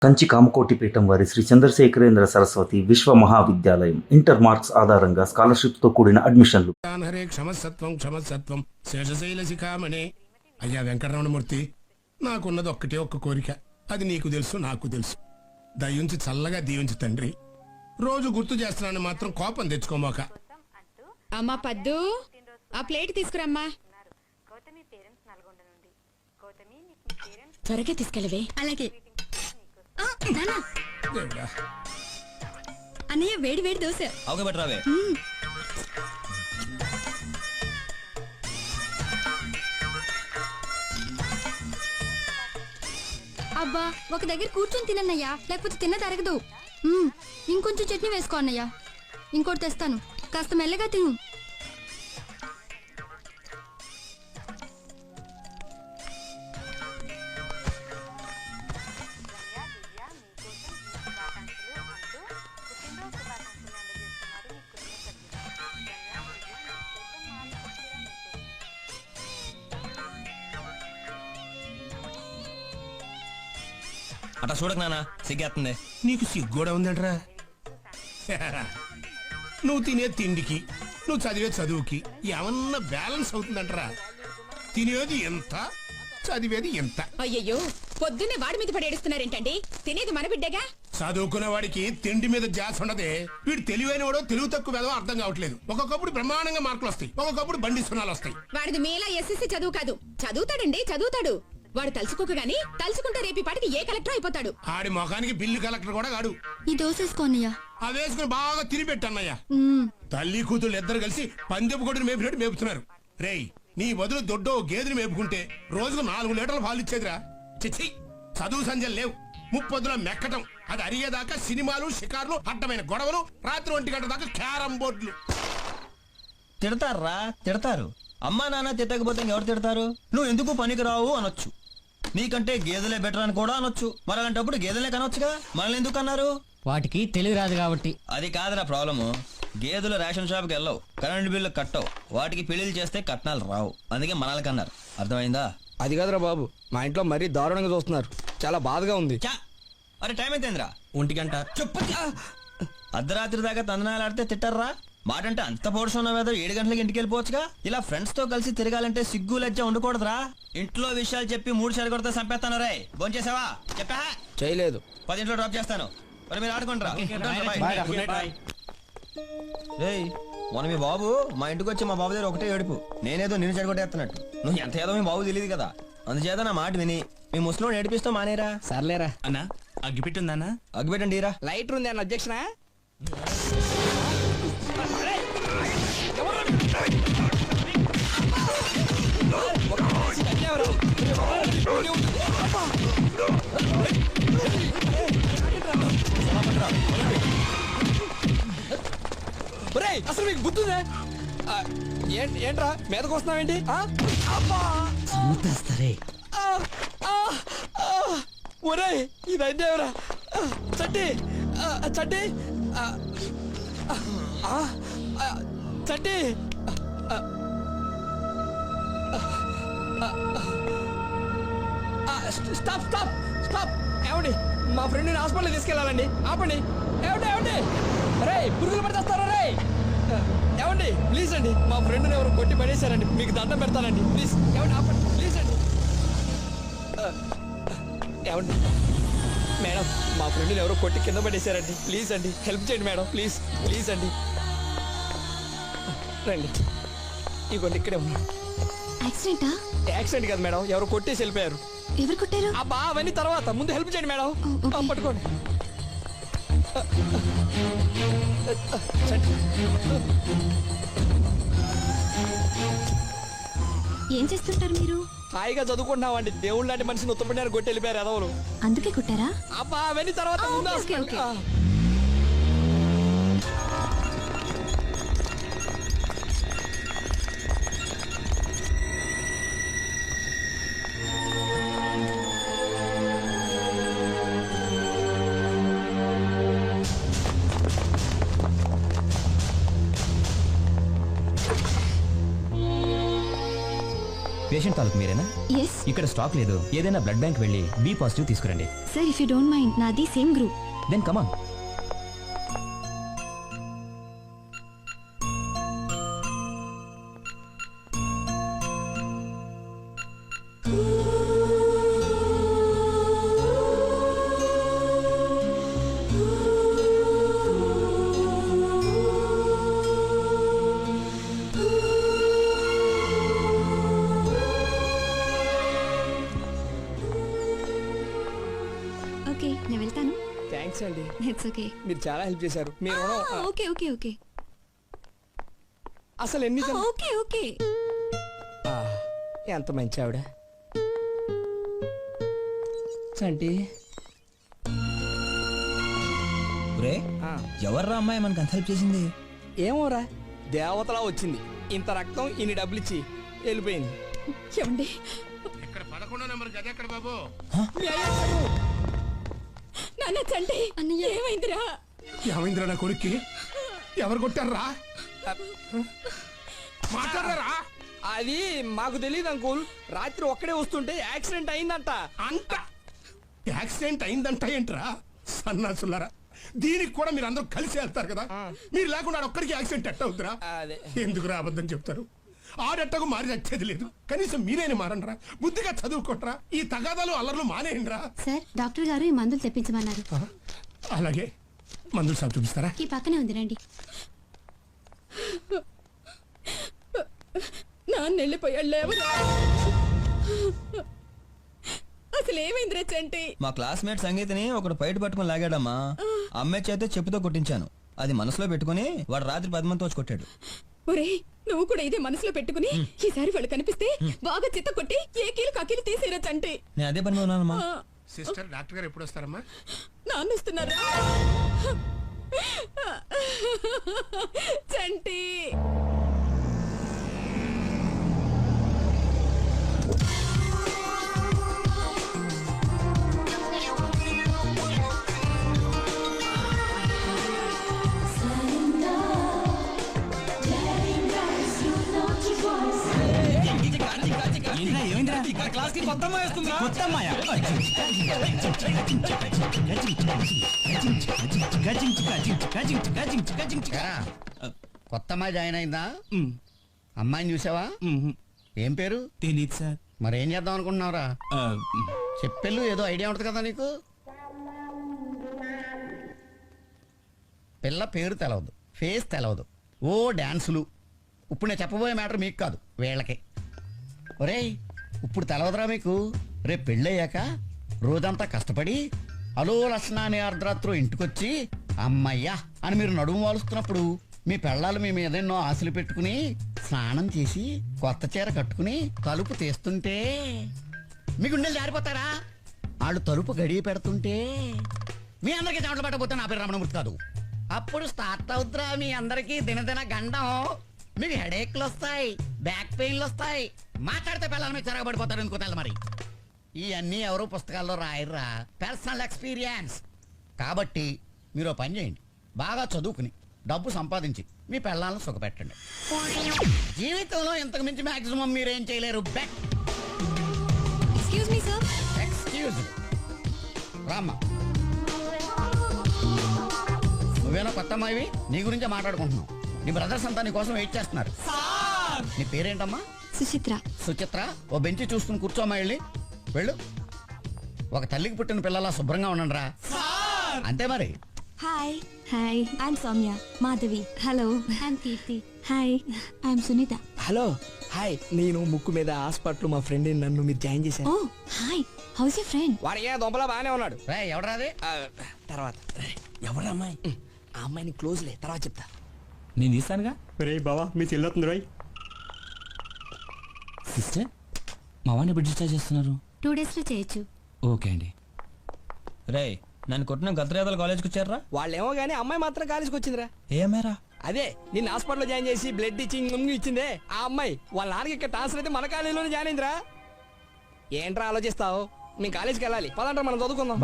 కంచి కామకోటి పీఠం వారి శ్రీ చంద్రశేఖరేంద్ర సరస్వతి విశ్వ మహావిద్యాలయం ఇంటర్ మార్క్స్ ఆధారంగా స్కాలర్షిప్తో కూడిన అడ్మిషన్లు. హరే క్షమసత్వం క్షమసత్వం శేషశైల శిఖామణి. అయ్యా వెంకటరమణమూర్తి, నాకున్నది ఒక్క కోరిక. అది నీకు తెలుసు, నాకు తెలుసు. దయించి చల్లగా దీవించి తండ్రి. రోజు గుర్తు చేస్తున్నాను, మాత్రం కోపం తెచ్చుకోమాక. అమ్మా పద్దు, ఆ ప్లేట్ తీసుకురమ్మా. త్వరగా తీసుకెళ్ళవే. అలాగే అన్నయ్య, వేడి వేడి దోశ. అబ్బా, ఒక దగ్గర కూర్చొని తినన్నయ్యా, లేకపోతే తిన్న తరగదు. ఇంకొంచెం చట్నీ వేసుకో అన్నయ్య. ఇంకోటి తెస్తాను, కాస్త మెల్లగా తిను. అట్లా చూడకు నాన్న, సిగ్గేస్తుంది. నీకు సిగ్గోడా ఉందంటరా? నువ్వు తినే తిండికి, నువ్వు చదివే చదువుకి ఏమన్నా బ్యాలెన్స్ అవుతుందంటరా? తినేది ఎంత, చదివేది ఎంత? అయ్యయ్యో, పొద్దున్నే వాడి మీద పడి ఏడుస్తున్నారేంటండి? తినేది మన బిడ్డగా. చదువుకునే వాడికి తిండి మీద జాస్ ఉండదే. వీడు తెలివైన వాడో తెలుగు తక్కువ వేదో అర్థం కావట్లేదు. ఒక్కొక్కప్పుడు బ్రహ్మాండంగా మార్కులు వస్తాయి, ఒక్కొక్కప్పుడు బండి సున్నాలు వస్తాయి. వాడిది మీలా ఎస్ఎస్సి చదువు కాదు. చదువుతాడండి, చదువుతాడు. వాడు తలుచుకోక గాని, తలుచుకుంటే రేపు పాటికి ఏ కలెక్టర్ అయిపోతాడు. ఆడి మొఖానికి బిల్లు కలెక్టర్ కూడా కాడు. ఈ దోసేసుకోన్నయ్యా. అది వేసుకుని బాగా తిని పెట్టన్నయ్యా. తల్లి కూతురు ఇద్దరు కలిసి పందెపు కొడుకుని మేపినట్టు మేపుతున్నారు. రేయ్, నీ బదులు దొడ్డో గేదెని మేపుకుంటే రోజుకు 4 లీటర్లు పాలు ఇచ్చేదిరా. చిచ్చి, చదువు సంజలు లేవు. ముప్పొద్దుల మెక్కటం, అది అరిగేదాకా సినిమాలు, షికార్లు, అడ్డమైన గొడవలు, రాత్రి 1 గంట దాకా క్యారం బోర్డులు. తిడతారా? తిడతారు. అమ్మా నాన్న తిట్టకపోతే ఎవరు తిడతారు? నువ్వు ఎందుకు పనికి రావు అనొచ్చు. నీకంటే గేదెలే బెటర్ అని కూడా అనొచ్చు. మరి అలాంటప్పుడు గేదెలే కనొచ్చుగా. మనల్ని ఎందుకు అన్నారు? వాటికి తెలివి రాదు కాబట్టి. అది కాదురా ప్రాబ్లము. గేదెలు రేషన్ షాప్కి వెళ్ళవు, కరెంట్ బిల్లు కట్టవు, వాటికి పెళ్లిళ్ళు చేస్తే కట్నాలు రావు. అందుకే మనల్ని అన్నారు. అర్థమైందా? అది కాదురా బాబు, మా ఇంట్లో మరీ దారుణంగా చూస్తున్నారు. చాలా బాధగా ఉంది. అరే టైం ఎంతేంద్రా? 1 గంట. చెప్పు. అర్ధరాత్రి దాకా తందనాలు ఆడితే తిట్టారా? మాటంటే అంత పౌరుషం ఉన్న వేదో 7 గంటలకు ఇంటికి వెళ్ళిపోవచ్చుగా. ఇలా ఫ్రెండ్స్ తో కలిసి తిరగాలంటే సిగ్గు లజ్జ ఉండకూడదురా. ఇంట్లో విషయాలు చెప్పి 3 సార్లు కొడితే చంపేస్తాను. రే భోజనం చేసావా? చెప్పా చేయలేదు. 10 డ్రాప్ చేస్తాను. మరి మీరు ఆడుకుంటారా? మొన్న మీ బాబు మా ఇంటికి వచ్చి మా బాబు దగ్గర ఒకటే ఏడుపు. నేనేదో నిన్ను చెడగొట్టేస్తున్నట్టు. నువ్వు ఎంత ఏదో మీ బాబు తెలియదు కదా. అందుచేత నా మాట విని మీ ముసలో ఏడిపిస్తావు మానేరా. సర్లేరా అన్నా, అగ్గిపెట్టుందన్నా? అగ్గిపెట్టండి రా. లైటర్ ఉంది అన్న అధ్యక్షణ. అసలు మీకు బుద్ధుందా? ఏంట్రా మీదకి వస్తున్నావేంటి? ఒరే ఇది అయ్యేవరా చట్టి చట్టి చట్టి. Stop stop stop. ఏమండి, మా ఫ్రెండ్ని హాస్పిటల్ తీసుకెళ్ళాలండి. ఆపండి. ఏమండి రే, పురుగులు పడితేస్తారా రే? ఏమండి ప్లీజ్ అండి, మా ఫ్రెండ్ని ఎవరు కొట్టి పడేశారండి. మీకు దండం పెడతానండి ప్లీజ్. ఏమండి ఆపండి ప్లీజ్ అండి. ఏమండి మేడం, మా ఫ్రెండ్ని ఎవరో కొట్టి కింద పడేశారండి. ప్లీజ్ అండి, హెల్ప్ చేయండి మేడం. ప్లీజ్ ప్లీజ్ అండి. రండి, ఇవ్వండి, ఇక్కడే ఉన్నా. యాక్సిడెంటా? యాక్సిడెంట్ కాదు మేడం, ఎవరు కొట్టేసి వెళ్ళిపోయారు. ఎవరు కొట్టారు? అబ్బా అవన్నీ తర్వాత, ముందు హెల్ప్ చేయండి మేడం. పట్టుకోండి. ఏం చేస్తుంటారు మీరు? హాయిగా చదువుకుంటున్నామండి. దేవుళ్ళ లాంటి మనిషిని ఉత్తపడినారు కొట్టి వెళ్ళిపోయారు ఎదవలు. అందుకే కొట్టారా? అబ్బా అవన్నీ తర్వాత, ముందు ఓకే, ఓకే. పేషెంట్ తాలూకు మీరేనా? ఎస్ ఇక్కడ స్టాక్ లేదు, ఏదైనా బ్లడ్ బ్యాంక్ వెళ్ళి బి పాజిటివ్ తీసుకురండి. Sir, if you don't mind, నాది సేమ్ గ్రూప్. దెన్ కమాన్. ఓకే, నేను వెళ్తాను. థ్యాంక్స్ అండి, ఇట్స్ ఓకే. మీరు చాలా హెల్ప్ చేశారు. మీరు రుణం- ఓకే ఓకే ఓకే అసలు ఎన్ని జన్- ఓకే ఓకే. ఆ, ఎంత మంచి ఆవిడ. చంటి రే, ఆ, ఎవర్రా అమ్మాయి మనకు అంత హెల్ప్ చేసింది? ఏమోరా, దేవతలా వచ్చింది. ఇంత రక్తం ఇన్ని డబ్బులు ఇచ్చి వెళ్ళిపోయింది. ఏమండి, ఇక్కడ 11వ నెంబర్ గది ఎక్కడ బాబు? నాన్న చంటి అన్నయ్య ఏమైందిరా? ఏమైందిరా నా కొడుక్కి? ఎవరు కొట్టారా? మాట్లాడరా? అది మాకు తెలియదు అంకుల్. రాత్రి ఒక్కడే వస్తుంటే యాక్సిడెంట్ అయిందంట. అంత యాక్సిడెంట్ అయిందంట ఏంట్రా సన్నాసులారా? దీనికి కూడా మీరు అందరూ కలిసి వెళ్తారు కదా, మీరు లేకుండా ఒక్కడికి యాక్సిడెంట్ ఎట్ట అవుతురా? అదే. ఎందుకు అబద్ధం చెప్తారు? ఆడెట్టకు మారి వచ్చేది లేదు, కనీసం మీరేని మారండ్రా, బుద్ధిగా చదువుకోట్రా, ఈ తగాదాలు అల్లర్లు మానేయండిరా. సార్, డాక్టర్ గారు ఈ మందులు తెప్పించమన్నారు. అలాగే, మందులు షాప్ చూపిస్తారా? ఈ పక్కనే ఉంది, రండి. నాన్న వెళ్ళిపోయాడు, లేవరా? అసలు ఏమైందిరా చంటి? మా క్లాస్మేట్ సంగీతని ఒకడు బయట పట్టుకుని లాగాడమ్మా. అమ్మాయి చేతే చెప్పుతో కొట్టించాను. అది మనసులో పెట్టుకుని వాడు రాత్రి 10 మంది తోచి కొట్టాడు. ఒరేయ్, నువ్వు కూడా ఇదే మనసులో పెట్టుకుని ఈసారి వాళ్ళు కనిపిస్తే బాగా చిత్త కొట్టి ఏ కీలు కీలు తీసేరా చంటి. నేను అదే పని ఉన్నానమ్మా. సిస్టర్, డాక్టర్ గారు ఎప్పుడు వస్తారమ్మా? నాన్న వస్తున్నారా? చంటి కొత్త అమ్మాయి జాయిన్ అయిందా? అమ్మాయిని చూసావా? ఏం పేరు? తెలీదు సార్. మరేం చేద్దాం అనుకుంటున్నావురా? చెప్పెళ్ళు, ఏదో ఐడియా ఉంటుంది కదా నీకు. పిల్ల పేరు తెలవదు, ఫేస్ తెలవదు, ఓ డాన్సులు. ఇప్పుడు నేను చెప్పబోయే మ్యాటర్ మీకు కాదు, వీళ్ళకి. ఒరేయ్, ఇప్పుడు తెలవదురా మీకు? రేపు పెళ్ళయ్యాక రోజంతా కష్టపడి అలో లక్షణాన్ని అర్ధరాత్రు ఇంటికొచ్చి అమ్మయ్యా అని మీరు నడుము వాలుస్తున్నప్పుడు మీ పెళ్ళాలు మీ మీద ఎన్నో ఆశలు పెట్టుకుని స్నానం చేసి కొత్త చీర కట్టుకుని తలుపు తీస్తుంటే మీ గుండెలు జారిపోతారా? వాళ్ళు తలుపు గడియ పెడుతుంటే మీ అందరికీ చెమటలు పట్టబోతే నా పేరు రమణమూర్తి కాదు. అప్పుడు స్టార్ట్ అవుతురా మీ అందరికీ దినదిన గండం. మీకు హెడేక్లు వస్తాయి, బ్యాక్ పెయిన్లు వస్తాయి, మాట్లాడితే పిల్లల మీద చెరగబడిపోతారు. ఎందుకు తెల్ల మరి ఇవన్నీ ఎవరు పుస్తకాల్లో రాయర్రా, పర్సనల్ ఎక్స్పీరియన్స్. కాబట్టి మీరు పని చేయండి, బాగా చదువుకుని డబ్బు సంపాదించి మీ పిల్లలను సుఖపెట్టండి. జీవితంలో ఇంతకు మించి మాక్సిమం మీరేం చేయలేరు. Bet. Excuse me sir. Excuse రామ్మా. నువ్వేనా కొత్త అమ్మాయివి? నీ గురించే మాట్లాడుకుంటున్నావు. నీ బ్రదర్స్ అంతా నీ కోసం వెయిట్ చేస్తున్నారు. నీ పేరేంటమ్మా? సుచిత్ర. సుచిత్ర, ఓ బెంచి చూసుకుని కూర్చోమ్మా. వెళ్ళి వెళ్ళు. ఒక తల్లికి పుట్టిన పిల్లలా శుభ్రంగా ఉండండిరా. అంతే మరి. Hi. Hi, I'm Soumya. Madhavi. Hello, I'm Keerthi. Hi, I'm Sunitha. Hello, hi. నేను ముక్కు మీద హాస్పిటల్ మా ఫ్రెండ్ నన్ను మీరు జాయిన్ చేశాను. ఓ హాయ్, హౌస్ యువర్ ఫ్రెండ్? వాడిగా దొంపలా బాగానే ఉన్నాడు. రే ఎవడరా అది? తర్వాత ఎవరు అమ్మాయి? ఆ అమ్మాయిని క్లోజ్లే, తర్వాత చెప్తా. నేను తీస్తానుగా. రే బావా, మీ చెల్లొస్తుంది రాయ్. సిస్టర్, మా వాడిని ఎప్పుడు డిశ్చార్జ్ చేస్తున్నారు? 2 days లో చేయొచ్చు. ఓకే అండి. రే, నన్ను కొట్టిన గద్రయాదల కాలేజ్కి వచ్చారా? వాళ్ళేమో గానీ అమ్మాయి మాత్రం కాలేజ్కి వచ్చిందిరా. ఏమేరా? అదే నిన్న హాస్పిటల్లో జాయిన్ చేసి బ్లడ్ ఇచ్చింగ్ ఇచ్చిందే ఆ అమ్మాయి. వాళ్ళ నాన్నకి ఇక్కడ ట్రాన్స్ఫర్ అయితే మన కాలేజీలోనే జాయిన్ అయిందిరా. ఏంట్రా ఆలోచిస్తావు? మేము కాలేజ్కి వెళ్ళాలి, పదంటారా మనం చదువుకుందాం.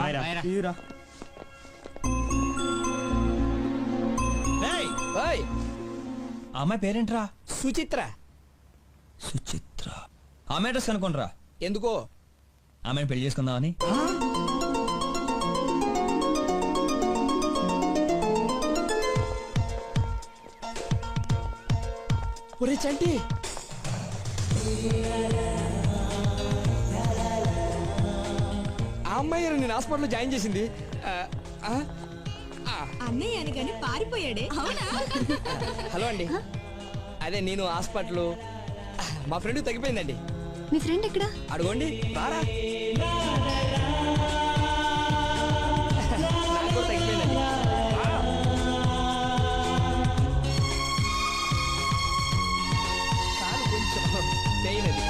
రేయ్, ఓయ్, ఆ అమ్మాయి పేరేంట్రా? సుచిత్ర. సుచిత్ర. ఆమె అడ్రస్ కనుక్కుంటారా? ఎందుకో? ఆమెను పెళ్లి చేసుకుందామని. ఒరే చంటి, ఆ అమ్మాయి నేను హాస్పిటల్లో జాయిన్ చేసింది. అన్నయ్య అని గాని పారిపోయాడే. అవునా? హలో అండి, అదే నేను హాస్పిటల్, మా ఫ్రెండ్ తగ్గిపోయిందండి. మీ ఫ్రెండ్ ఎక్కడా? అడుగోండి, రారా. నాకు కూడా తగ్గిపోయిందండి. చాలు కొంచెం పెయిన్ అది.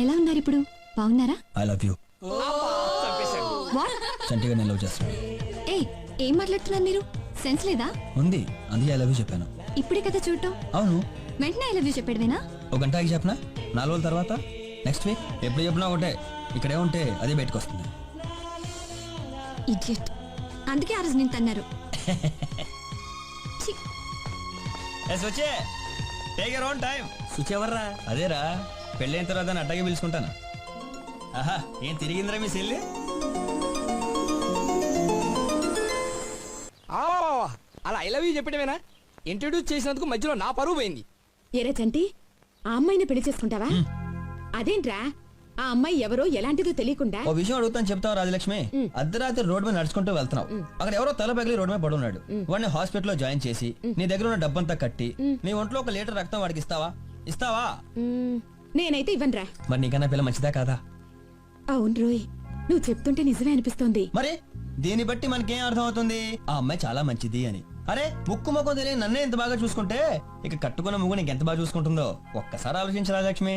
ఎలా ఉన్నారు ఇప్పుడు? బాగున్నారా? I love you. చంపేశాడు. వాట్? చంటిగా నేను లవ్ చేస్తాను. ఏ ఏం మాట్లాడుతున్నారు మీరు? సెన్స్ లేదా? ఉంది, అందుకే ఐ లవ్ యూ చెప్పాను. ఇప్పుడే కదా చూడటం. అవును, వెంటనే ఐ లవ్ యూ చెప్పాడువేనా? ఒక గంట ఆగి చెప్పనా? 4 రోజుల తర్వాత, నెక్స్ట్ వీక్, ఎప్పుడు చెప్పినా ఒకటే. ఇక్కడే ఉంటే అదే బయటకు వస్తుంది. ఇడియట్. అందుకే ఆ రోజు నేను తన్నారు. ఛీ, వచ్చే take your own time. Switch ఎవర్రా? అదేరా, పెళ్ళైన తర్వాత నేను అడ్డగా పిలుచుకుంటాను. ఆహా, ఏం తిరిగిందిరా మీ సెల్లి? అలా ఐ లవ్ యూ చెప్పడమేనా? ఇంట్రడ్యూస్ చేసినందుకు మధ్యలో నా పరువు పోయింది. ఎరా చంటి, ఆ అమ్మాయిని పెళ్లి చేసుకుంటావా? అదేంట్రా, ఆ అమ్మాయి ఎవరో ఎలాంటిదో తెలియకుండా. ఓ విషయం అడుగుతాను, చెప్తావా రాజలక్ష్మి? అర్ధరాత్రి రోడ్ మీద నడుచుకుంటూ వెళ్తున్నావు. అక్కడ ఎవరో తల పగిలి రోడ్ మీద పడున్నాడు. వాడిని హాస్పిటల్లో జాయిన్ చేసి నీ దగ్గర ఉన్న డబ్బంతా కట్టి నీ ఒంట్లో 1 లీటర్ రక్తం వాడికి ఇస్తావా? ఇస్తావా? నేనైతే ఇవ్వనురా. మరి నీకన్నా పిల్ల మంచిదా కాదా? అవును రోయ్, నువ్వు చెప్తుంటే నిజమే అనిపిస్తోంది. మరి దీన్ని బట్టి మనకేం అర్థం అవుతుంది? ఆ అమ్మాయి చాలా మంచిది అని. అరే, ముక్కు ముఖం తెలియని నన్నే ఎంత బాగా చూసుకుంటే ఇక కట్టుకున్న ముగ్గు నీకు ఎంత బాగా చూసుకుంటుందో ఒక్కసారి ఆలోచించు రాజలక్ష్మి.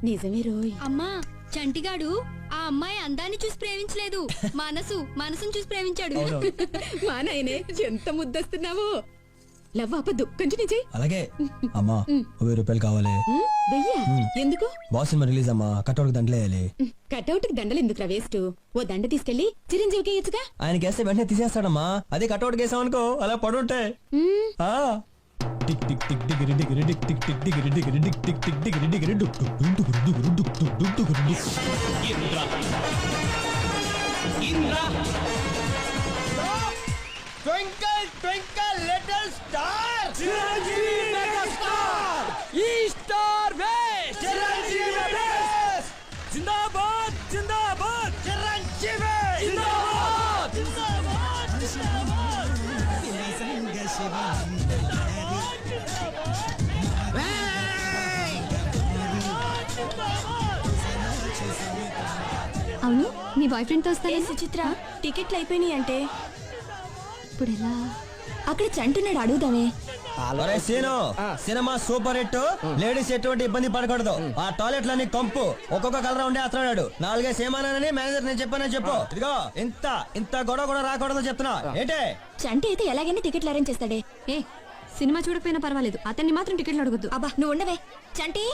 నిజమే రోయ్. అమ్మా, చంటిగాడు ఆ అమ్మాయి అందాన్ని చూసి ప్రేమించలేదు, మనసును చూసి ప్రేమించాడు. మా నాయనే ఎంత ముద్దస్తున్నావో. లవ్ ఆపద్దు, కంటిన్యూ చెయ్యి. అలాగే అమ్మా, 1000 రూపాయలు కావాలి. వెయ్యా? ఎందుకు? బాస్ సినిమా రిలీజ్ అమ్మా, కట్అవుట్ దండలేయాలి. కట్అవుట్ కి దండలు ఎందుకురా వేస్ట్? ఓ దండ తీసుకెళ్లి చిరంజీవికి ఇచ్చుగా. ఆయనకి వేస్తే వెంటనే తీసేస్తాడమ్మా. అదే కట్అవుట్ కేసాం అనుకో, అలా పడుంటే. టిక్ టిక్ టిక్ టిక్ టిక్ టిక్ టిక్ టిక్ టిక్ టిక్ టిక్ టిక్ టిక్ టిక్ టిక్ టిక్ టిక్ డుక్ డుక్ డుక్ డుక్ డుక్ డుక్ డుక్ డుక్ డుక్ డుక్. Twinkle twinkle little star, Chiranjeevi megastar, ఈ స్టార్ బేస్, చిరంజీవి బేస్, జిందాబాద్ జిందాబాద్, చిరంజీవి జిందాబాద్ జిందాబాద్ జిందాబాద్. అవును, నీ బాయ్ ఫ్రెండ్ తో వస్తాను. సుచిత్ర, టికెట్లు అయిపోయినాయి అంటే ఇప్పుడు ఎలా? అక్కడ చంటున్నాడు, అడుగుదామే. ఒరే Seenu, cinema super hit. Ladies ఎటువంటి ఇబ్బంది పడకూడదు. ఆ టాయిలెట్లన్నీ కంపు, ఒక్కొక్క కలర్ ఉండే అతడు 4 సేమానని మేనేజర్ నేను చెప్పానని చెప్పు. ఇదిగో ఇంత ఇంత గొడవ కూడా రాకూడదు చెప్తున్నా. ఏంటే? చంటి అయితే ఎలాగైనా టికెట్లు అరేంజ్ చేస్తాడే. ఏ సినిమా చూడకపోయినా పర్వాలేదు, అతన్ని మాత్రం టికెట్లు అడగొద్దు. అబ్బా నువ్వు ఉండవే. చంటి,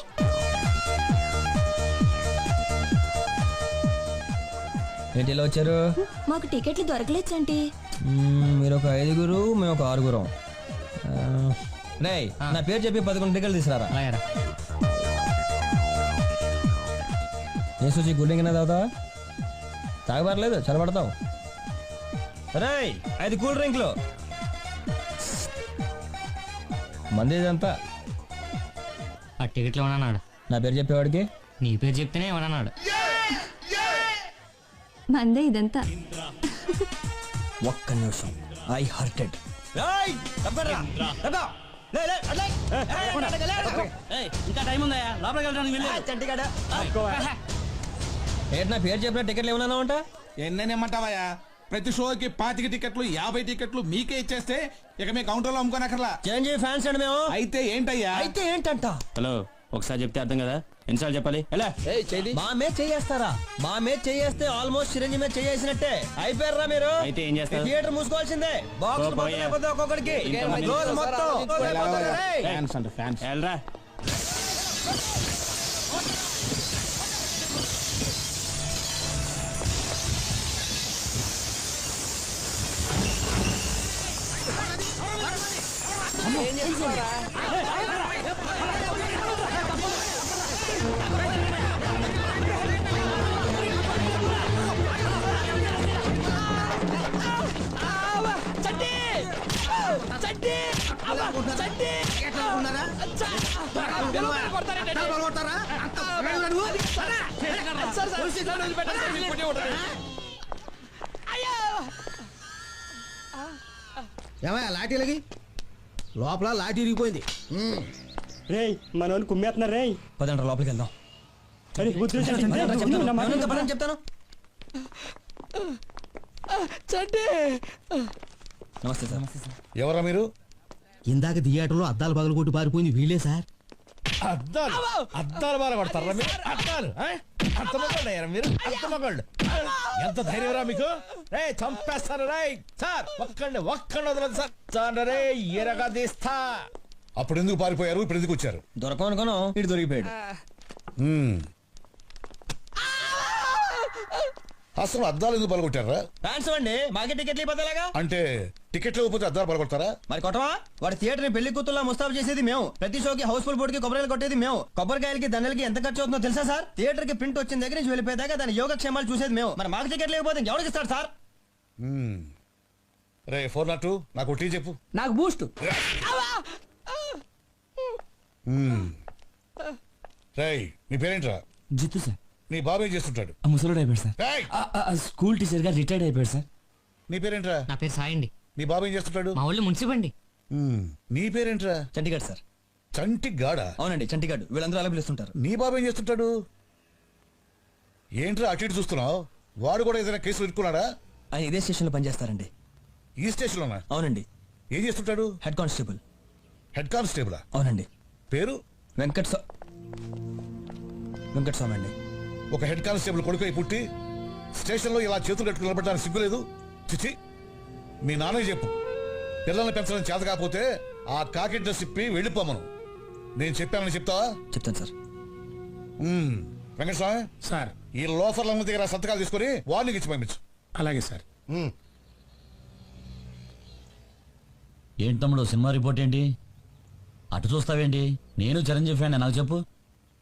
ఏంటి ఇలా వచ్చారు? మాకు టికెట్లు దొరకలేదు చంటి. మీరు ఒక 5గురు, మేము ఒక 6గురం. రేయ్, నా పేరు చెప్పి 11 టికెట్లు తీసుకురారా. అలాగేరా. ఏ సూచి గుడ్డింగ్ తాగుతావా? తాగబడలేదు, చల్లబడతావు. రేయ్, 5 కూల్ డ్రింక్లు. మంది ఇదంతా. ఆ టికెట్లు ఏమన్నాడు? నా పేరు చెప్పేవాడికి నీ పేరు చెప్తేనే ఏమన్నాడు? మందే ఇదంతా. ఒక్క నిమిషం, ఐ హర్టెడ్. ఇంకా టైం ఉందా? లోపలికి వెళ్ళడానికి ఏంటి నా పేరు చెప్పిన టికెట్లు ఏమన్నా ఉంటా? ఎన్నేమంటావయ్యా? ప్రతి షోకి 25 టికెట్లు 50 టికెట్లు మీకే ఇచ్చేస్తే ఇక మీ కౌంటర్లో అమ్ముకోనక్కర్లా. చిరంజీవి ఫ్యాన్స్ అండి మేము. అయితే ఏంటయ్యా? అయితే ఏంటంట? హలో, ఒకసారి చెప్తే అర్థం కదా, ఎన్నిసార్లు చెప్పాలి? ఎలా? మా మీద చేయేస్తారా? మా మీద చేయేస్తే ఆల్మోస్ట్ చిరంజీవి మీద చేసినట్టే. అయిపోయారా మీరు? అయితే ఏం చేస్తారు? థియేటర్ మూసుకోవాల్సిందే. బాక్స్ ఒక్కొక్కడికి రోజు మొత్తం. ఫ్యాన్స్ అంటే ఫ్యాన్స్. వెళ్ళరా. ఏమయ్యా లాఠీలకి లోపల లాఠీ ఇరిగిపోయింది. రేయ్ మనోని కుమ్మేస్తున్నారు రేయ్. పదండ్రా లోపలికి వెళ్దాం. అరే చెప్తాను. నమస్తే సార్. ఎవరా మీరు? ఇందాక థియేటర్లో అద్దాలు పగలు కొట్టి పారిపోయింది వీళ్ళే సార్. అద్దాలు అద్దాలు బాగా కొడతారా మీరు? అద్దాలు అర్థమగోళ్ళు అయ్యారా మీరు? అర్థమగోళ్ళు ఎంత ధైర్యంరా మీకు? రే చంపేస్తాను రే సార్. ఒక్కండి వదలదు సార్. చాలు రే ఎరగా తీస్తా. అప్పుడు ఎందుకు పారిపోయారు? ఇప్పుడు ఎందుకు వచ్చారు? దొరకం అనుకోను ఇటు దొరికిపోయాడు. అసలు అద్దాలు ఎందుకు పలగొట్టారా? ఫ్యాన్స్ అండి మాకే టికెట్లు ఇవ్వలేగా. అంటే టికెట్లు ఇవ్వకపోతే అద్దాలు పలగొడతారా? మరి కొట్టవా? వాడి థియేటర్ ని పెళ్లి కూతుర్లా ముస్తాబు చేసేది మేము. ప్రతి షోకి హౌస్ఫుల్ బోర్డు కి కొబ్బరికాయలు కొట్టేది మేము. కొబ్బరికాయలకి దండలకి ఎంత ఖర్చు అవుతుందో తెలుసా సార్? థియేటర్ కి ప్రింట్ వచ్చిన దగ్గర నుంచి వెళ్ళిపోయేదాకా దాని యోగక్షేమాలు చూసేది మేము. మరి మాకు టికెట్లు ఇవ్వకపోతే ఎవరికి ఇస్తాడు సార్? రే 402 నాకు టీ చెప్పు. నాకు బూస్ట్. రేయ్ నీ పేరేంట్రా? జిత్తు సార్. నీ బాబు ఏం చేస్తుంటాడు? ముసలోడు అయిపోయాడు సార్. రేయ్ స్కూల్ టీచర్ గా రిటైర్డ్ అయిపోయాడు సార్. నీ పేరేంట్రా? నా పేరు సాయి అండి. నీ బాబు ఏం చేస్తుంటాడు? మా ఊళ్ళో మున్సిపండి. నీ పేరేంట్రా? చంటిగాడు సార్. చంటి గాడా? అవునండి చంటిగాడు. వీళ్ళందరూ అలా పిలుస్తుంటారు. నీ బాబు ఏం చేస్తుంటాడు? ఏంట్రా అటు ఇటు చూస్తున్నావు? వాడు కూడా ఏదైనా కేసులు ఇరుక్కున్నాడా? ఆయన ఇదే స్టేషన్ లో పనిచేస్తారండి. ఈ స్టేషన్లోనా? అవునండి. ఏం చేస్తుంటాడు? Head constable. హెడ్ కానిస్టేబులా? అవునండి. పేరు? వెంకట్ స్వామి అండి. ఒక హెడ్ కానిస్టేబుల్ కొడుకై పుట్టి స్టేషన్లో ఇలా చేతులు కట్టుకుని నిలబడడానికి సిగ్గులేదు? చిచి, మీ నాన్నకి చెప్పు. పిల్లల్ని పెంచడం చేత కాకపోతే ఆ కాకి డ్రెస్ ఇప్పి వెళ్ళిపోమను. నేను చెప్పానని చెప్తావా? చెప్తాను సార్. వెంకటస్వామి సార్ ఈ లోఫర్ల దగ్గర సంతకాలు తీసుకొని వార్నింగ్ ఇచ్చి పంపించు. అలాగే సార్. ఏంటి తమ్ముడు సినిమా రిపోర్ట్ ఏంటి? అటు చూస్తావేంటి? నేను చిరంజీవి ఫ్యాన్, నాకు చెప్పు.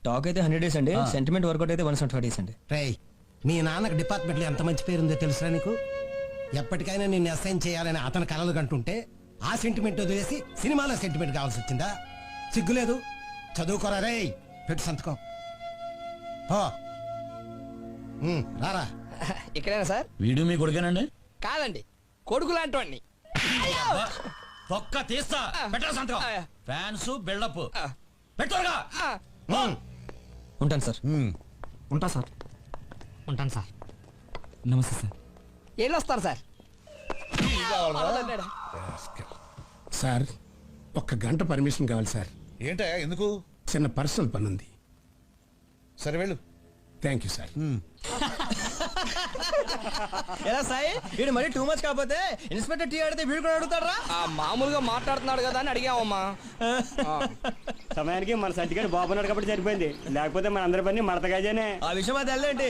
టాక్ అయితే 100 days అండి. సెంటిమెంట్ వర్కౌట్ అయితే 175 days అండి. రేయ్ మీ నాన్నకు డిపార్ట్మెంట్ లో ఎంత మంచి పేరుందో తెలుసురా నీకు? ఎప్పటికైనా నిన్ను అసైన్ చేయాలని అతని కలలు కంటుంటే ఆ సెంటిమెంట్ వదిలేసి సినిమాలో సెంటిమెంట్ కావాల్సి వచ్చిందా? సిగ్గులేదు? చదువుకోరా రేయ్. పెట్టు సంతకం. రారా. ఇక్కడేనా సార్? వీడియో మీ కొడుకేనండి? కాదండి, కొడుకు లాంటి వాడిని. ఒక్క తీస్తా. పెట్టరా సంతకం. ఫ్యాన్స్ బిల్డప్ పెట్టరుగా. ఉంటాను సార్. ఉంటా సార్. ఉంటాను సార్. నమస్తే సార్. వెళ్ళొస్తారు సార్. సార్ ఒక్క గంట పర్మిషన్ కావాలి సార్. ఏంటయ్యా ఎందుకు? చిన్న పర్సనల్ పని ఉంది. సరే వెళ్ళు. Thank you sir. ఎలా సాయి వీడు మరీ టూ మచ్ కాకపోతే ఇన్స్పెక్టర్ టీ అడిగితే వీడు కూడా అడుగుతారా? మామూలుగా మాట్లాడుతున్నాడు కదా అని అడిగామమ్మా. సమయానికి మన సర్టిఫికేట్ బాబున్నాడు కాబట్టి సరిపోయింది. లేకపోతే మన అందరి పని మడతగాజేనే. ఆ విషయం అది వెళ్ళండి.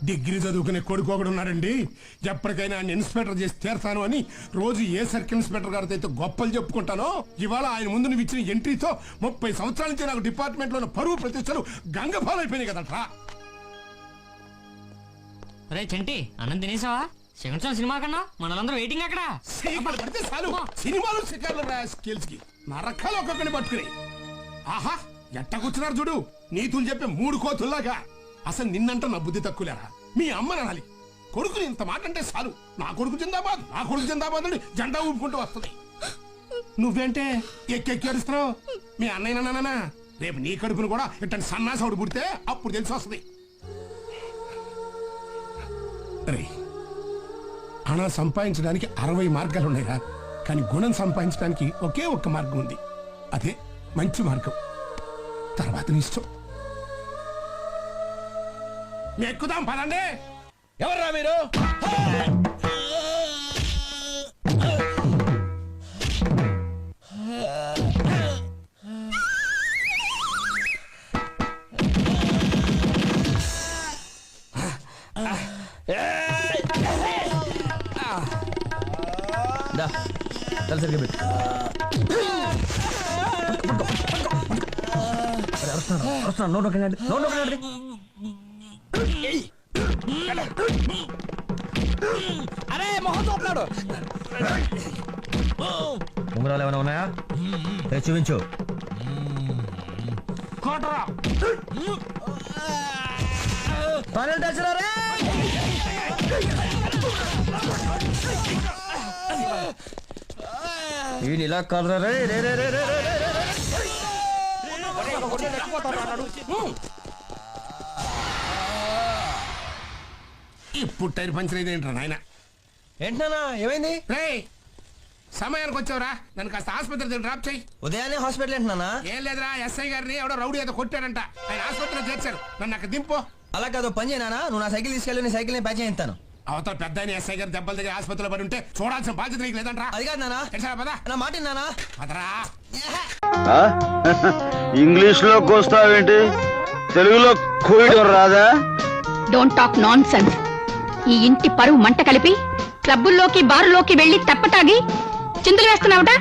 డిగ్రీ చదువుకునే కొడుకు ఒకడు ఉన్నాడండి. ఎప్పటికైనా ఆయన ఇన్స్పెక్టర్ చేసి తీరతాను అని రోజు ఏ సర్కిల్ ఇన్స్పెక్టర్ గారితో అయితే గొప్పలు చెప్పుకుంటానో, ఇవాళ ఆయన ముందు నువ్వు ఇచ్చిన ఎంట్రీతో 30 సంవత్సరాల నుంచి నాకు డిపార్ట్మెంట్ లో పరువు ప్రతిష్టలు గంగపాలైపోయినాయి కదట్రా. అరే చంటి, అన్నం తినేసావా? సెకండ్ షో సినిమా కన్నా మనలందరూ వెయిటింగ్ అక్కడ. పడితే చాలు సినిమాలు షికార్లు స్కిల్స్ కి నరకాలు ఒక్కొక్కని పట్టుకుని. ఆహా ఎట్ట కూర్చున్నారు చూడు, నీతులు చెప్పే 3 కోతుల్లాగా. అసలు నిన్నంట నా బుద్ధి తక్కువలేరా? మీ అమ్మ నాలి కొడుకుని ఇంత మాట అంటే చాలు నా కొడుకు జిందాబాద్, నా కొడుకు జిందాబాద్ అని జెండా ఊపుకుంటూ వస్తుంది. నువ్వేంటే ఎక్కెక్కి ఏడుస్తున్నావు? మీ అన్నయ్య నాన్న రేపు నీ కడుపును కూడా ఇట్టని సన్నాసవుడు పుడితే అప్పుడు తెలిసి వస్తుంది. హణ సంపాదించడానికి 60 మార్గాలు ఉన్నాయిరా, కానీ గుణం సంపాదించడానికి ఒకే ఒక్క మార్గం ఉంది. అదే మంచి మార్గం. తర్వాత నీ ఇష్టం. ఎక్కుదాం పదండి. ఎవర్రా మీరు? సరిగ్గా పెట్టు. అరే మొహం చూస్తున్నాడు. ఉంగరాలు ఏమైనా ఉన్నాయా? చూపించు. ఇలా కలరా రే రే రే రే రే రే రే. ఇప్పుడు టైర్ పంచర్ అయితే ఏంట్రా నాయన? ఏంటన్నా ఏమైంది? రే సమయానికి వచ్చావురా, నన్ను కాస్త ఆసుపత్రి డ్రాప్ చేయి. ఉదయాన్నే హాస్పిటల్ ఏంటన్నా? ఏం లేదురా, ఎస్ఐ గారిని ఎవడో రౌడీ ఏదో కొట్టాడంట, ఆయన ఆసుపత్రిలో చేర్చారు. నన్ను అక్కడ దింపో. అలా కాదు, పని చేయనా, నువ్వు నా సైకిల్ తీసుకెళ్ళి నీ సైకిల్ పని చేయిస్తాను. అవతల పెద్ద ఆయన ఎస్ఐ గారు దెబ్బల దగ్గర ఆసుపత్రిలో పడి ఉంటే చూడాల్సిన బాధ్యత నీకు లేదంట్రా. అది కాదు నానా, పదా నా మాట నానా. పదరా. ఇంగ్లీష్ లో కోస్తావేంటి? తెలుగులో కోయడం రాదా? Don't talk non sense. ఈ ఇంటి పరువు మంట కలిపి క్లబ్బుల్లోకి బారులోకి వెళ్లి తెప్పతాగి చిందులు వేస్తున్నావుట.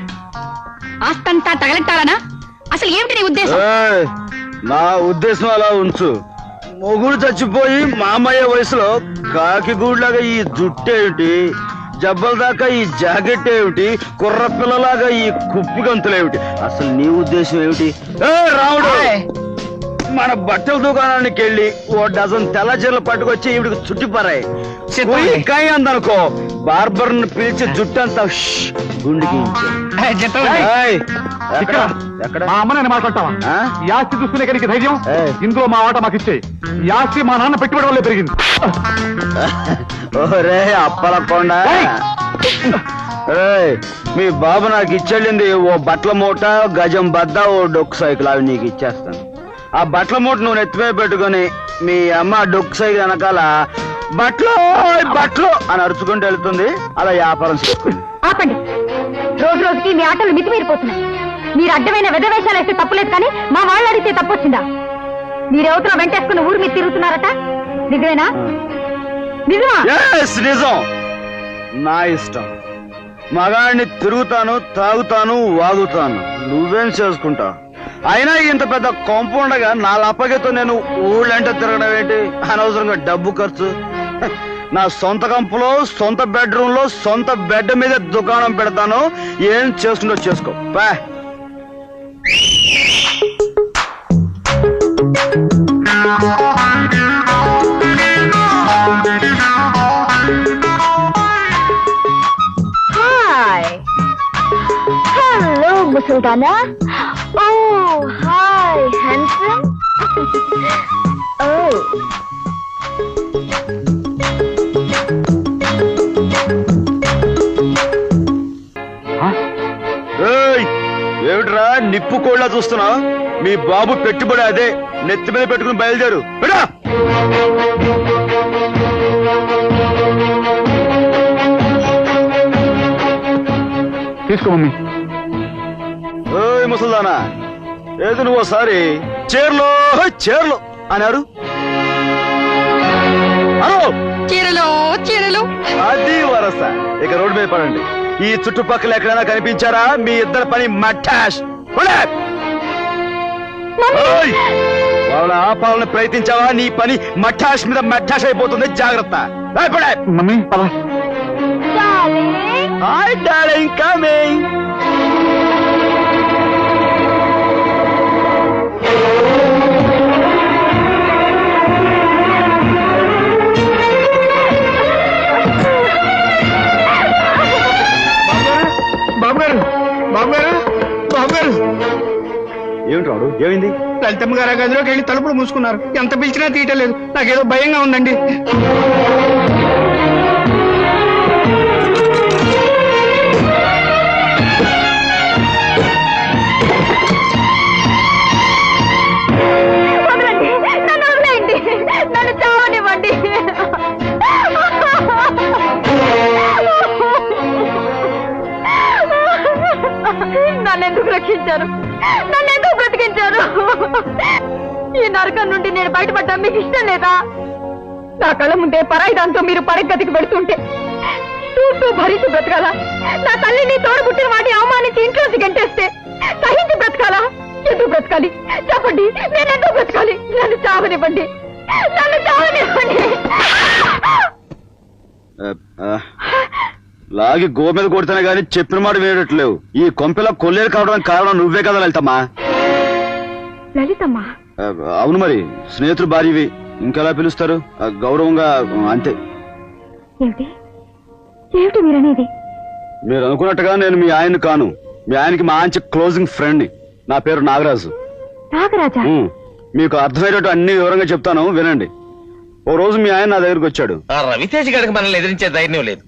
ఆస్తంతా తగలెట్టాలనా? అసలు ఏమిటి నీ ఉద్దేశం? ఏయ్, నా ఉద్దేశం అలా ఉంచు. మొగుడు చచ్చిపోయి మామయ్య వయసులో కాకి గూడ్లాగా ఈ జుట్టేమిటి, జబ్బల దాకా ఈ జాకెట్ ఏమిటి, కుర్ర పిల్లలాగా ఈ కుప్పి గంతులేమిటి? అసలు నీ ఉద్దేశం ఏమిటి? ఏ రాముడు, మన బట్టల దుకాణానికి వెళ్ళి ఓ డజన్ తెల్ల చీరలు పట్టుకొచ్చి ఈవిడికి చుట్టిపారాయి. కాయ అందనుకో, బార్బర్ ను పిలిచి జుట్టంతా గుండికి మా అమ్మ నేను మాట్లాడతావా? ఈ ఆస్తి చూసుకునే కనుక ధైర్యం ఇందులో మా ఆట మాకు ఇచ్చే. ఈ ఆస్తి మా నాన్న పెట్టుబడి వల్లే పెరిగింది. ఓరే అప్పలకొండ, మీ బాబు నాకు ఇచ్చెళ్ళింది ఓ బట్టల మూట, గజం బద్ద, ఓ డొక్కు సైకిల్. అవి నీకు ఇచ్చేస్తాను. ఆ బట్టల మూట నువ్వు నెత్తిమే పెట్టుకుని మీ అమ్మ డొక్కు సైకిల్ వెనకాల బట్టలు బట్టలు అని అరుచుకుంటూ వెళ్తుంది. అలా వ్యాపారం చేసుకుంది. ఆపండి, రోజు రోజుకి మీ ఆటలు మితిమీరిపోతున్నాయి. మీరు అడ్డమైన వెధవేషాలు వేస్తే తప్పులేదు, కానీ మా వాళ్ళు అడిగితే తప్పొచ్చిందా? మీరెవతలో వెంటేసుకుని ఊరు మీద తిరుగుతున్నారట, నిజమేనా? నిజమా? నిజం. నా ఇష్టం. మగాడిని తిరుగుతాను, తాగుతాను, వాగుతాను. నువ్వేం చేసుకుంటావు? అయినా ఇంత పెద్ద కాంపౌండ్గా నా లప్పగితో నేను ఊళ్ళంటే తిరగడం ఏంటి? అనవసరంగా డబ్బు ఖర్చు. నా సొంత కంపులో, సొంత బెడ్రూమ్ లో, సొంత బెడ్ మీద దుకాణం పెడతాను. ఏం చేసుకుంటో చేసుకో. బా. హాయ్, హలో ముసల్దానా. ఓ హాయ్ హ్యాండ్సమ్. ఓ ఏమిట్రా నిప్పు కోళ్ళ చూస్తున్నా? మీ బాబు పెట్టుబడి అదే. నెత్తి మీద పెట్టుకుని బయలుదేరు. బెటా తీసుకో మమ్మీ. ఓయ్ ముసల్దానా, ఏదో నువ్వు ఒకసారి చీరలో చీరలు అన్నారు. చీరలు చీరలు అది వరస. ఇక రోడ్డు మీద పడండి. ఈ చుట్టుపక్కల ఎక్కడైనా కనిపించారా? మీ ఇద్దరు పని మఠాష్. వాళ్ళ ఆపాలని ప్రయత్నించావా? నీ పని మఠాష్ మీద మఠాష్ అయిపోతుంది. జాగ్రత్త. Mummy hi darling, coming. ఏమిటి రాడు, ఏమైంది? లలితమ్మ గారు గదిలోకి వెళ్ళి తలుపులు మూసుకున్నారు. ఎంత పిలిచినా తీయటలేదు. నాకేదో భయంగా ఉందండి. నన్ను చావనివ్వండి. ఎందుకు రక్షించారు? నన్ను ఎందుకు బ్రతికించారు? ఈ నరకం నుండి నేను బయటపడ్డా మీకు ఇష్టం లేదా? నా కళ్ళ ముందే పరాయి దాంతో మీరు పరగతికి పెడుతుంటే చూస్తూ భరించి బ్రతకాలా? నా తల్లిని తోడబుట్టిన వాటిని అవమానించి ఇంట్లోకి గంటేస్తే సహించి బ్రతకాలా? ఎందుకు బ్రతకాలి చెప్పండి? నేను ఎందుకు బ్రతకాలి? నన్ను చావనివ్వండి, నన్ను చావనివ్వండి. లాగి గో మీద కొడితేనే గానీ చెప్పిన మాట వినేటట్లేవు. ఈ కొంపెలా కొల్లేరు కావడానికి కారణం నువ్వే కదా లలితమ్మా. లలితమ్మా? అవును, మరి స్నేహితుడు భార్యవి, ఇంకెలా పిలుస్తారు? గౌరవంగా అంతే. ఏమిటి ఏమిటి మీరనేది? మీరు అనుకున్నట్టుగా నేను మీ ఆయన కాను. మీ ఆయనకి మంచి క్లోజింగ్ ఫ్రెండ్ ని. నా పేరు నాగరాజు. నాగరాజా? మీకు అర్థమయ్యేటట్టు అన్ని వివరంగా చెప్తాను, వినండి. ఓ రోజు మీ ఆయన నా దగ్గరకు వచ్చాడు. ఆ రవితేజ్ గారికి మనల్ని ఎదిరించే ధైర్యం లేదు.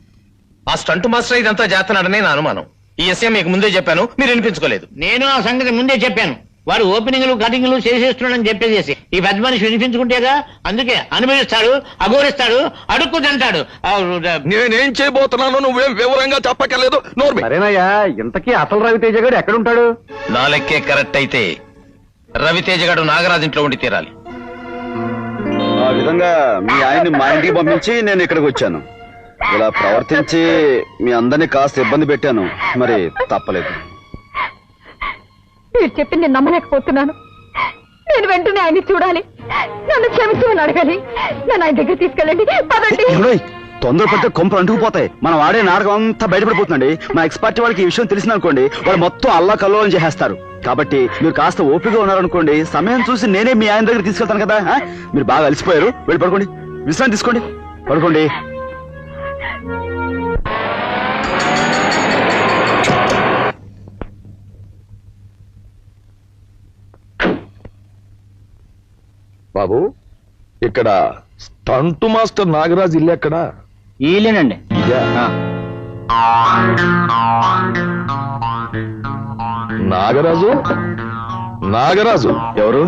ఆ స్టంట్ మాస్టర్ ఇదంతా చేస్తున్నాడనే నా అనుమానం. ఈ విషయం మీకు ముందే చెప్పాను, మీరు వినిపించుకోలేదు. నేను ఆ సంగతి ముందే చెప్పాను. వాడు ఓపెనింగ్లు కటింగ్లు చేసేస్తున్నాడని చెప్పేసి ఈ పెద్ద మనిషి వినిపించుకుంటేగా, అందుకే అనుభవిస్తాడు, అఘోరిస్తాడు, అడుక్కు తింటాడు. నేనేం చేయబోతున్నానో నువ్వేం వివరంగా చెప్పక్కర్లేదు. సరేనయ్యా, ఇంతకీ అసలు రవితేజ గారు ఎక్కడుంటాడు? నా లెక్కే కరెక్ట్ అయితే రవితేజ గారు నాగరాజు ఇంట్లో ఉండి తీరాలి. ఆ విధంగా మీ ఆయన్ని మా ఇంటికి పంపించి నేను ఇక్కడికి వచ్చాను. ఇలా ప్రవర్తించి మీ అందరినీ కాస్త ఇబ్బంది పెట్టాను, మరి తప్పలేదు. మీరు చెప్పింది నేను నమ్మలేకపోతున్నాను. నేను వెంటనే ఆయన్ని చూడాలి, నన్ను క్షమించమని అడగాలి. నన్ను ఆయన దగ్గర తీసుకెళ్ళండి, పదండి. తొందరపడితే కొంపలు అంటుకుపోతాయి. మనం ఆడే నాటకం అంతా బయటపడిపోతుందండి. మా ఎక్స్పర్ట్ వాళ్ళకి ఈ విషయం తెలిసిందనుకోండి, వాళ్ళు మొత్తం అల్లా కల్లోలం చేసేస్తారు. కాబట్టి మీరు కాస్త ఓపికగా ఉన్నారనుకోండి, సమయం చూసి నేనే మీ ఆయన దగ్గర తీసుకెళ్తాను కదా. మీరు బాగా అలసిపోయారు, వెళ్ళి పడుకోండి, విశ్రాంతి తీసుకోండి, పడుకోండి. బాబు, ఇక్కడ స్టంట్ మాస్టర్ నాగరాజు ఇల్లు ఎక్కడ? ఈలేనండి. నాగరాజు? నాగరాజు ఎవరు?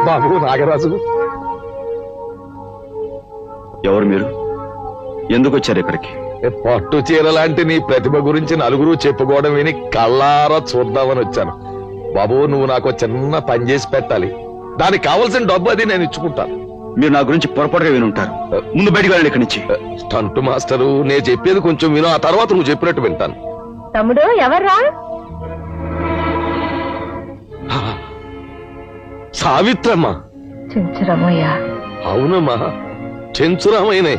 బాబు నాగరాజు. ఎవరు మీరు? ఎందుకు వచ్చారు ఇక్కడికి? పట్టు చీర లాంటి నీ ప్రతిభ గురించి నలుగురు చెప్పుకోవడం విని కళ్ళారా చూద్దామని వచ్చాను. బాబు, నువ్వు నాకు చిన్న పని చేసి పెట్టాలి. దానికి కావలసిన డబ్బు అది నేను ఇచ్చుకుంటాను. మీరు నా గురించి పొరపాటుగా విని ఉంటారు. ముందు బయటికి వెళ్ళండి ఇక్కడి నుంచి. స్టంట్ మాస్టరు, నేను చెప్పేది కొంచెం విను, ఆ తర్వాత నువ్వు చెప్పినట్టు వింటాను. తమ్ముడు ఎవర్రా? సావిత్రమ్మా. చెంచురామయ్య? అవునమ్మా, చెంచురామయ్యనే.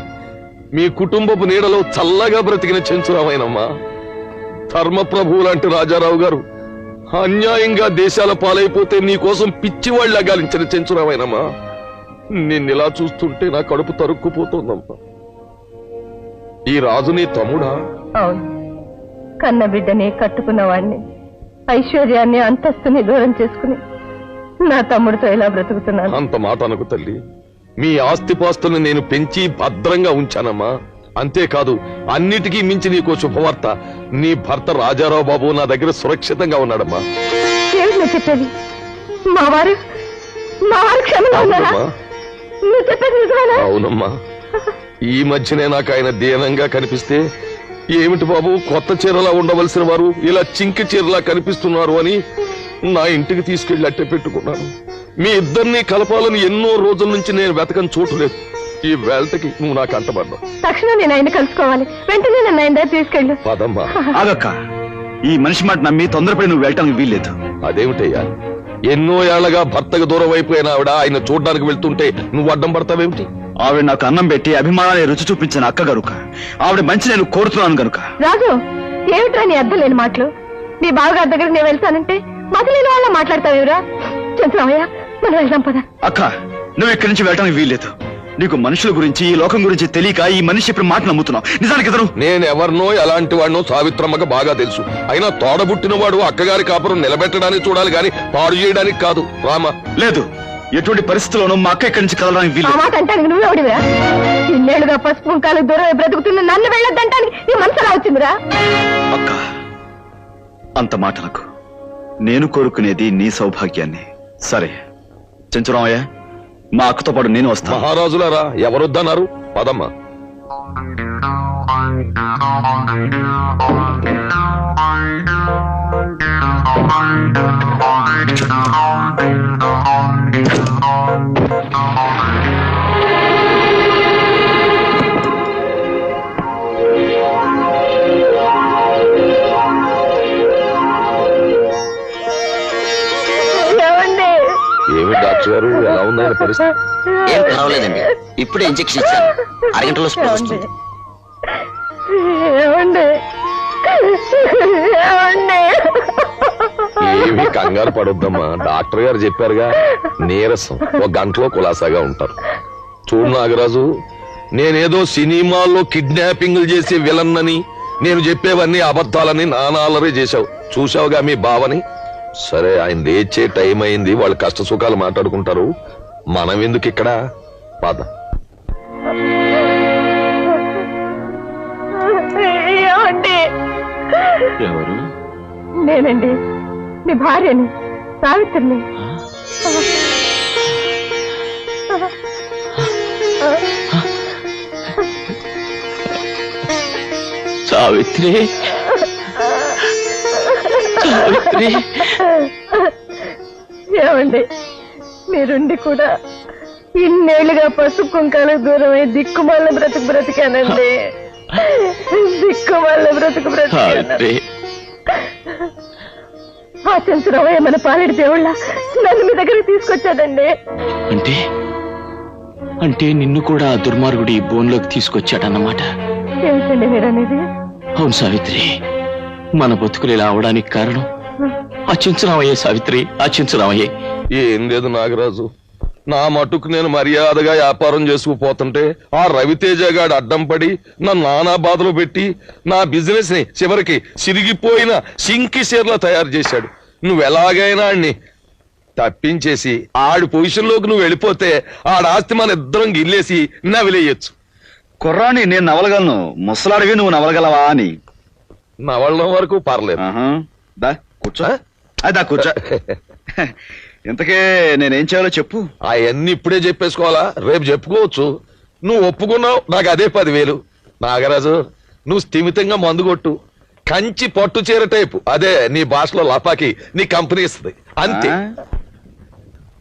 మీ కుటుంబపు నీడలో చల్లగా బ్రతికిన చెంచురామయ్యనమ్మా. ధర్మప్రభువు లాంటి రాజారావు గారు అన్యాయంగా దేశాల పాలైపోతే నీకోసం పిచ్చివాళ్ళ గాలించిన చెంచురామయ్యనమ్మా. నిన్నిలా చూస్తుంటే నా కడుపు తరుక్కుపోతోందమ్మా. ఈ రాజు నీ తమ్ముడా? అవును, కన్న బిడ్డని కట్టుకున్నవాడిని, ఐశ్వర్యాన్ని అంతస్తుని దూరం చేసుకుని నా తమ్ముడితో ఎలా బ్రతుకుతున్నాను? అంత మాట అనకు తల్లి. మీ ఆస్తిపాస్తుల్ని నేను పెంచి భద్రంగా ఉంచానమ్మా. అంతేకాదు, అన్నిటికీ మించి నీకో శుభవార్త. నీ భర్త రాజారావు బాబు నా దగ్గర సురక్షితంగా ఉన్నాడమ్మా. ఏమిటి నువ్వు చెప్పేది? మా వారు క్షేమంగా ఉన్నారా? నువ్వు చెప్పేది నిజమేనా? అవునమ్మా. ఈ మధ్యనే నాకు ఆయన దీనంగా కనిపిస్తే, ఏమిటి బాబు కొత్త చీరలా ఉండవలసిన వారు ఇలా చింకి చీరలా కనిపిస్తున్నారు అని నా ఇంటికి తీసుకెళ్లి అట్టె పెట్టుకున్నాను. మీ ఇద్దరిని కలపాలని ఎన్నో రోజుల నుంచి నేను వెతకని చోటు లేదు. ఈ వేళకి నువ్వు నాకు అంటబడ్డావు. తక్షణం నేను ఆయన కలుసుకోవాలి. వెంటనే నన్ను ఆయన దగ్గర తీసుకెళ్ళు. పదమ్మా. ఆగక్క, ఈ మనిషి మాట నమ్మి తొందరపడి నువ్వు వెళ్ళటానికి వీల్లేదు. అదేమిటయ్యా, ఎన్నో ఏళ్లగా భర్తకు దూరం అయిపోయిన ఆవిడ ఆయన చూడ్డానికి వెళ్తుంటే నువ్వు అడ్డం పడతావేమిటి? ఆవిడ నాకు అన్నం పెట్టి అభిమానాన్ని రుచి చూపించిన అక్క గనుక, ఆవిడ మంచి నేను కోరుతున్నాను గనుక. రాజు, ఏమిట్రా నీ అర్థం లేని మాటలు? నీ బావగారి దగ్గర నేను వెళ్తానంటే మధులేని వాళ్ళ మాట్లాడతావేరా? చంద్రమయ్య, మనం వెళ్దాం పద. అక్క, నువ్వు ఇక్కడి నుంచి వెళ్ళటానికి వీల్లేదు. నీకు మనుషుల గురించి, ఈ లోకం గురించి తెలియక ఈ మనిషి ఇప్పుడు మాట నమ్ముతున్నావు. నిజానికి ఎదురు నేను ఎవరినో ఎలాంటి వాడినో సావిత్రమ్మకు బాగా తెలుసు. అయినా తోడబుట్టిన వాడు అక్కగారి కాపురం నిలబెట్టడానికి చూడాలి గాని పాడు చేయడానికి కాదు. రామా. లేదు, ఎటువంటి పరిస్థితుల్లోనూ మా అక్క ఇక్కడి నుంచి కదలడానికి వీలు. మాట అంటానికి నువ్వెవడివా? ఇన్నేళ్లుగా పసుపు కుంకాలు దూరం బ్రతుకుతున్న నన్ను వెళ్ళొద్దంటానికి నీ మనసు ఎలా వచ్చిందిరా? అక్క, అంత మాటలకు నేను కోరుకునేది నీ సౌభాగ్యాన్ని. సరే చెంచురామయ్య, మా అక్కతో పాటు నేను వస్తాను. మహారాజులారా, ఎవరొద్దన్నారు? పదమ్మా. ఏమి డాక్టర్ గారు, ఎలా ఉందని పరిస్థితి? ఏం పర్వాలేదండి, ఇప్పుడే ఇంజెక్షన్ ఇచ్చాను, అరగంటలో స్పృహ వస్తుంది. ఏమి కంగారు పడొద్దమ్మా, డాక్టర్ గారు చెప్పారుగా, నీరసం, ఒక గంటలో కులాసాగా ఉంటారు. చూడు నాగరాజు, నేనేదో సినిమాల్లో కిడ్నాపింగ్లు చేసే విలన్నని, నేను చెప్పేవన్నీ అబద్ధాలని నానాలరే చేశావు. చూసావుగా మీ బావని. సరే, ఆయన లేచే టైం అయింది, వాళ్ళు కష్ట సుఖాలు మాట్లాడుకుంటారు, మనం ఎందుకు ఇక్కడ? పాద ఎవరు? నేనండి, మీ భార్యని, సావిత్రిని. సావిత్రి, సావిత్రి. ఏమండి, మీరుండి కూడా ఇన్నేళ్లుగా పసుపు కుంకాలకు దూరమై దిక్కుమాల బ్రతికానండి. దిక్కుమాల బ్రతికాను. ఆ చంచురావయ్య మన పాలేడు దేవుళ్ళ నన్ను మీ దగ్గరికి తీసుకొచ్చాడండి. అంటే అంటే నిన్ను కూడా ఆ దుర్మార్గుడి బోన్లోకి తీసుకొచ్చాడన్నమాట. ఏమిటండి మీరనేది? అవును సావిత్రి, మన బతుకులు ఇలా అవడానికి కారణం అచించరామయ్యే సావిత్రి, అచించరామయ్యే. ఏం లేదు నాగరాజు, నా మటుకు నేను మర్యాదగా వ్యాపారం చేసుకుపోతుంటే ఆ రవితేజ గాడు అడ్డం పడి నన్ను నానా బాధలు పెట్టి నా బిజినెస్ ని చివరికి సిరిగిపోయిన సింకి షేర్లా తయారు చేశాడు. నువ్వెలాగైనా ఆడిని తప్పించేసి ఆడి పొజిషన్ లోకి నువ్వు వెళ్ళిపోతే ఆడాస్తి మన ఇద్దరం గిల్లేసి నవిలేయచ్చు. కుర్రాని నేను నవలగలను, ముసలాడివి నువ్వు నవలగలవా అని. నవలడం వరకు పర్లేదు. దా కూర్చో, అదా కూర్చో. ఇంతకే నేనేం చేయాలో చెప్పు. అవన్నీ ఇప్పుడే చెప్పేసుకోవాలా? రేపు చెప్పుకోవచ్చు. నువ్వు ఒప్పుకున్నావు, నాకు అదే 10,000. నాగరాజు, నువ్వు స్థిమితంగా మందు కొట్టు, కంచి పట్టు చీర టైపు, అదే నీ భాషలో లపాకి నీ కంపెనీ ఇస్తుంది, అంతే.